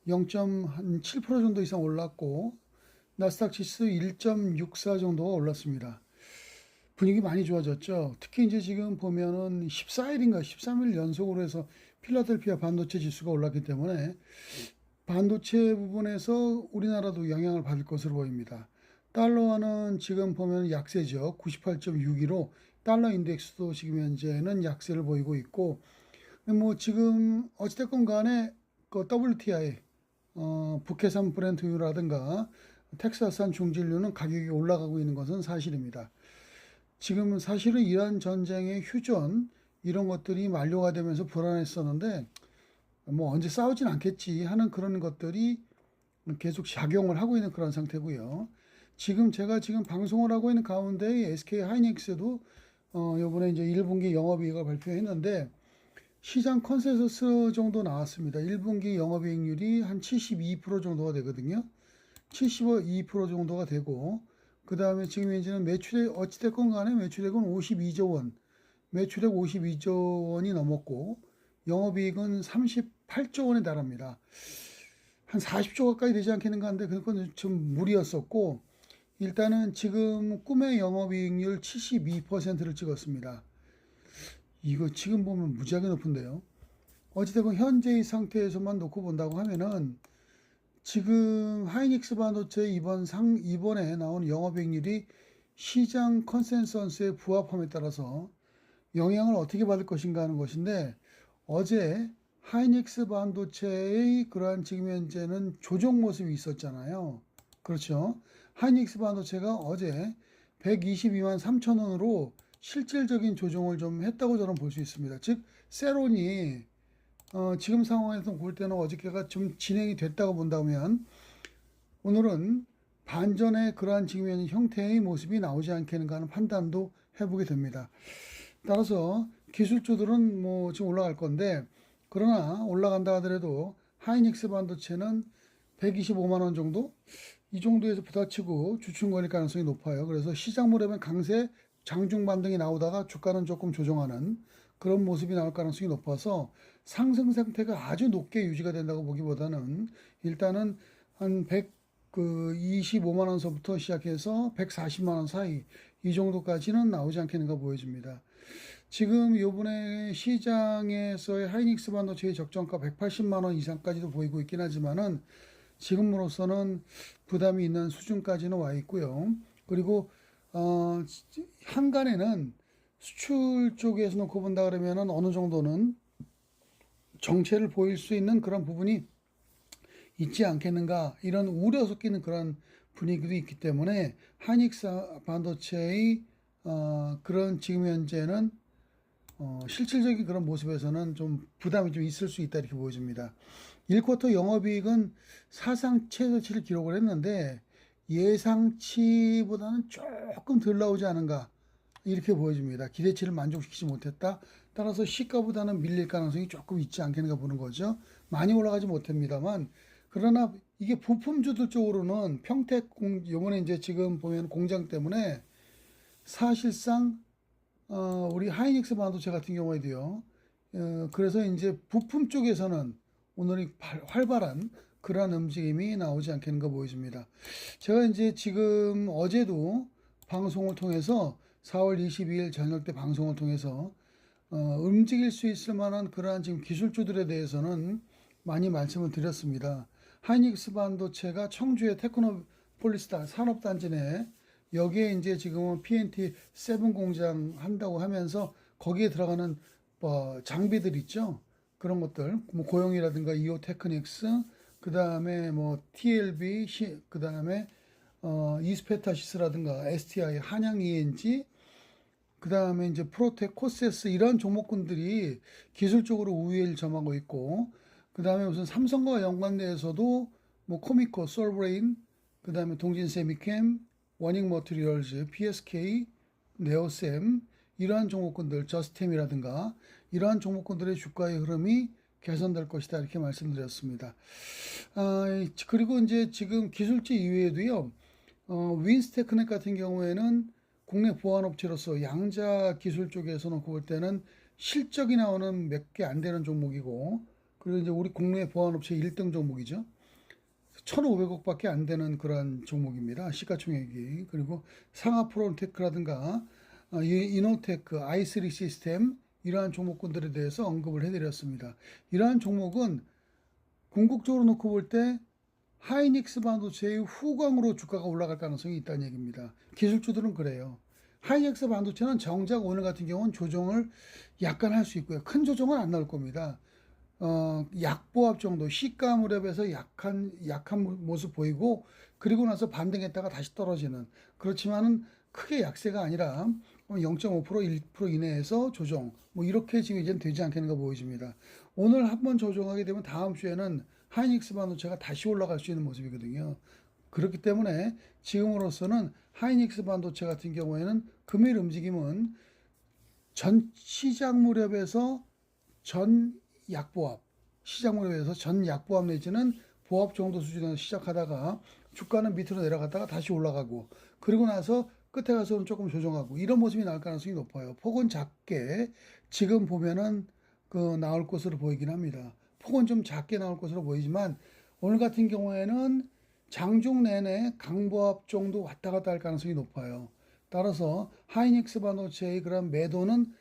0.7% 정도 이상 올랐고 나스닥 지수 1.64 정도가 올랐습니다. 분위기 많이 좋아졌죠. 특히 이제 지금 보면은 14일인가 13일 연속으로 해서 필라델피아 반도체 지수가 올랐기 때문에 반도체 부분에서 우리나라도 영향을 받을 것으로 보입니다. 달러화는 지금 보면 약세죠. 98.62로 달러 인덱스도 지금 현재는 약세를 보이고 있고, 뭐 지금 어찌됐건 간에 그 WTI 북해산 브렌트유라든가 텍사스산 중진유는 가격이 올라가고 있는 것은 사실입니다. 지금은 사실은 이란 전쟁의 휴전 이런 것들이 만료가 되면서 불안했었는데 뭐 언제 싸우진 않겠지 하는 그런 것들이 계속 작용을 하고 있는 그런 상태고요. 제가 지금 방송을 하고 있는 가운데 SK 하이닉스도 요번에 이제 1분기 영업이익을 발표했는데 시장 컨센서스 정도 나왔습니다. 1분기 영업이익률이 한 72% 정도가 되거든요. 72% 정도가 되고, 그 다음에 지금 현재는 매출액, 어찌됐건 간에 매출액은 52조 원, 매출액 52조 원이 넘었고, 영업이익은 38조 원에 달합니다. 한 40조 가까이 되지 않겠는가 하는데, 그건 좀 무리였었고, 일단은 지금 꿈의 영업이익률 72%를 찍었습니다. 이거 지금 보면 무지하게 높은데요. 어찌됐건 현재의 상태에서만 놓고 본다고 하면은 지금 하이닉스 반도체 이번에 나온 영업이익률이 시장 컨센서스에 부합함에 따라서 영향을 어떻게 받을 것인가 하는 것인데 어제 하이닉스 반도체의 그러한 지금 현재는 조정 모습이 있었잖아요. 그렇죠. 하이닉스 반도체가 어제 122만 3천 원으로 실질적인 조정을 좀 했다고 저는 볼 수 있습니다. 즉, 세론이 지금 상황에서 볼 때는 어저께가 좀 진행이 됐다고 본다면 오늘은 반전의 그러한 지금 형태의 모습이 나오지 않겠는가 하는 판단도 해보게 됩니다. 따라서 기술주들은 뭐 지금 올라갈 건데 그러나 올라간다 하더라도 하이닉스 반도체는 125만 원 정도? 이 정도에서 부딪히고 주춤 거릴 가능성이 높아요. 그래서 시장 무렵엔 강세 장중 반등이 나오다가 주가는 조금 조정하는 그런 모습이 나올 가능성이 높아서 상승 상태가 아주 높게 유지가 된다고 보기보다는 일단은 한 125만 원서부터 시작해서 140만 원 사이 이 정도까지는 나오지 않겠는가 보여집니다. 지금 요번에 시장에서의 하이닉스 반도체의 적정가 180만 원 이상까지도 보이고 있긴 하지만은 지금으로서는 부담이 있는 수준까지는 와 있고요. 그리고 한간에는 수출 쪽에서 놓고 본다 그러면은 어느 정도는 정체를 보일 수 있는 그런 부분이 있지 않겠는가 이런 우려 섞이는 그런 분위기도 있기 때문에 하이닉스 반도체의 그런 지금 현재는 실질적인 그런 모습에서는 좀 부담이 좀 있을 수 있다 이렇게 보여집니다. 1쿼터 영업이익은 사상 최저치를 기록을 했는데 예상치보다는 조금 덜 나오지 않은가 이렇게 보여집니다. 기대치를 만족시키지 못했다. 따라서 시가보다는 밀릴 가능성이 조금 있지 않겠는가 보는 거죠. 많이 올라가지 못합니다만 그러나 이게 부품주들 쪽으로는 평택 요번에 이제 지금 보면 공장 때문에 사실상 우리 하이닉스 반도체 같은 경우에도요. 그래서 이제 부품 쪽에서는 오늘이 활발한 그러한 움직임이 나오지 않겠는가 보여집니다. 제가 이제 지금 어제도 방송을 통해서 4월 22일 저녁 때 방송을 통해서 움직일 수 있을 만한 그러한 지금 기술주들에 대해서는 많이 말씀을 드렸습니다. 하이닉스 반도체가 청주의 테크노폴리스 산업단지 내 여기에 이제 지금은 PNT7 공장 한다고 하면서 거기에 들어가는 장비들 있죠. 그런 것들, 뭐 고용이라든가 이오 테크닉스, 그 다음에 뭐 TLB, 그 다음에 이스페타시스라든가 STI, 한양 ENG, 그 다음에 이제 프로텍, 코세스 이런 종목군들이 기술적으로 우위를 점하고 있고, 그 다음에 무슨 삼성과 연관돼서도 뭐 코미코, 솔브레인, 그 다음에 동진세미캠, 워닝머티리얼즈, PSK, 네오셈 이러한 종목군들, 저스템이라든가 이러한 종목군들의 주가의 흐름이 개선될 것이다 이렇게 말씀드렸습니다. 그리고 이제 지금 기술주 이외에도요, 윈스테크넥 같은 경우에는 국내 보안업체로서 양자 기술 쪽에서 놓고 볼 때는 실적이 나오는 몇 개 안 되는 종목이고, 그리고 이제 우리 국내 보안업체 1등 종목이죠. 1,500억밖에 안 되는 그런 종목입니다. 시가총액이. 그리고 상하프론테크라든가 이노테크, i3 시스템 이러한 종목군들에 대해서 언급을 해드렸습니다. 이러한 종목은 궁극적으로 놓고 볼 때 하이닉스 반도체의 후광으로 주가가 올라갈 가능성이 있다는 얘기입니다. 기술주들은 그래요. 하이닉스 반도체는 정작 오늘 같은 경우는 조정을 약간 할 수 있고요. 큰 조정은 안 나올 겁니다. 약보합 정도, 시가 무렵에서 약한 모습 보이고, 그리고 나서 반등했다가 다시 떨어지는. 그렇지만은 크게 약세가 아니라 0.5%, 1% 이내에서 조정. 뭐 이렇게 지금 이제는 되지 않겠는가 보여집니다. 오늘 한번 조정하게 되면 다음 주에는 하이닉스 반도체가 다시 올라갈 수 있는 모습이거든요. 그렇기 때문에 지금으로서는 하이닉스 반도체 같은 경우에는 금일 움직임은 전 시장 무렵에서 전 약보합, 시장 무렵에서 전 약보합 내지는 보합 정도 수준에서 시작하다가 주가는 밑으로 내려갔다가 다시 올라가고, 그리고 나서 끝에 가서는 조금 조정하고, 이런 모습이 나올 가능성이 높아요. 폭은 작게 지금 보면은 나올 것으로 보이긴 합니다. 폭은 좀 작게 나올 것으로 보이지만 오늘 같은 경우에는 장중 내내 강보합 정도 왔다 갔다 할 가능성이 높아요. 따라서 하이닉스 반도체의 그런 매도는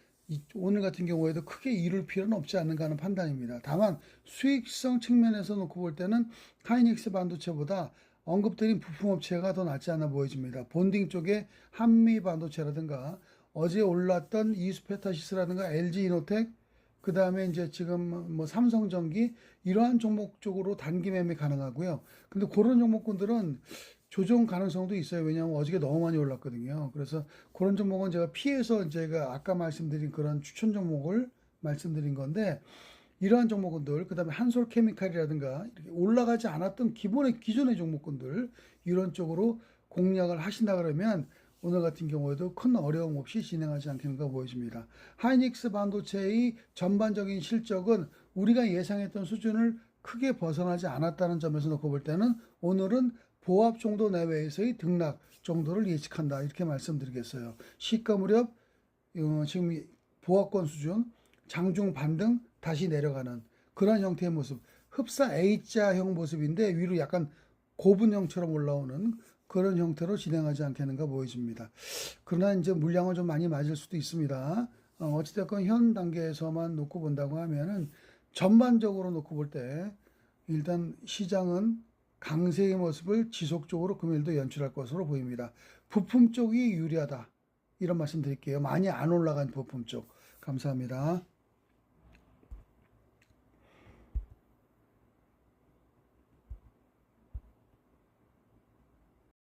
오늘 같은 경우에도 크게 이룰 필요는 없지 않는가 하는 판단입니다. 다만 수익성 측면에서 놓고 볼 때는 하이닉스 반도체보다 언급드린 부품업체가 더 낫지 않아 보여집니다. 본딩 쪽에 한미 반도체라든가 어제 올랐던 이스페타시스라든가 LG 이노텍, 그 다음에 이제 지금 뭐 삼성전기 이러한 종목 쪽으로 단기 매매 가능하고요. 근데 그런 종목군들은 조정 가능성도 있어요. 왜냐하면 어저께 너무 많이 올랐거든요. 그래서 그런 종목은 제가 피해서 제가 아까 말씀드린 그런 추천 종목을 말씀드린 건데, 이러한 종목군들, 그 다음에 한솔케미칼이라든가 이렇게 올라가지 않았던 기존의 종목군들, 이런 쪽으로 공략을 하신다 그러면 오늘 같은 경우에도 큰 어려움 없이 진행하지 않겠는가 보여집니다. 하이닉스 반도체의 전반적인 실적은 우리가 예상했던 수준을 크게 벗어나지 않았다는 점에서 놓고 볼 때는 오늘은 보합 정도 내외에서의 등락 정도를 예측한다, 이렇게 말씀드리겠어요. 시가 무렵 지금 보합권 수준, 장중 반등 다시 내려가는 그런 형태의 모습, 흡사 A자형 모습인데 위로 약간 고분형처럼 올라오는 그런 형태로 진행하지 않겠는가 보여집니다. 그러나 이제 물량은 좀 많이 맞을 수도 있습니다. 어찌됐건 현 단계에서만 놓고 본다고 하면은 전반적으로 놓고 볼 때 일단 시장은 강세의 모습을 지속적으로 금일도 연출할 것으로 보입니다. 부품 쪽이 유리하다, 이런 말씀 드릴게요. 많이 안 올라간 부품 쪽. 감사합니다.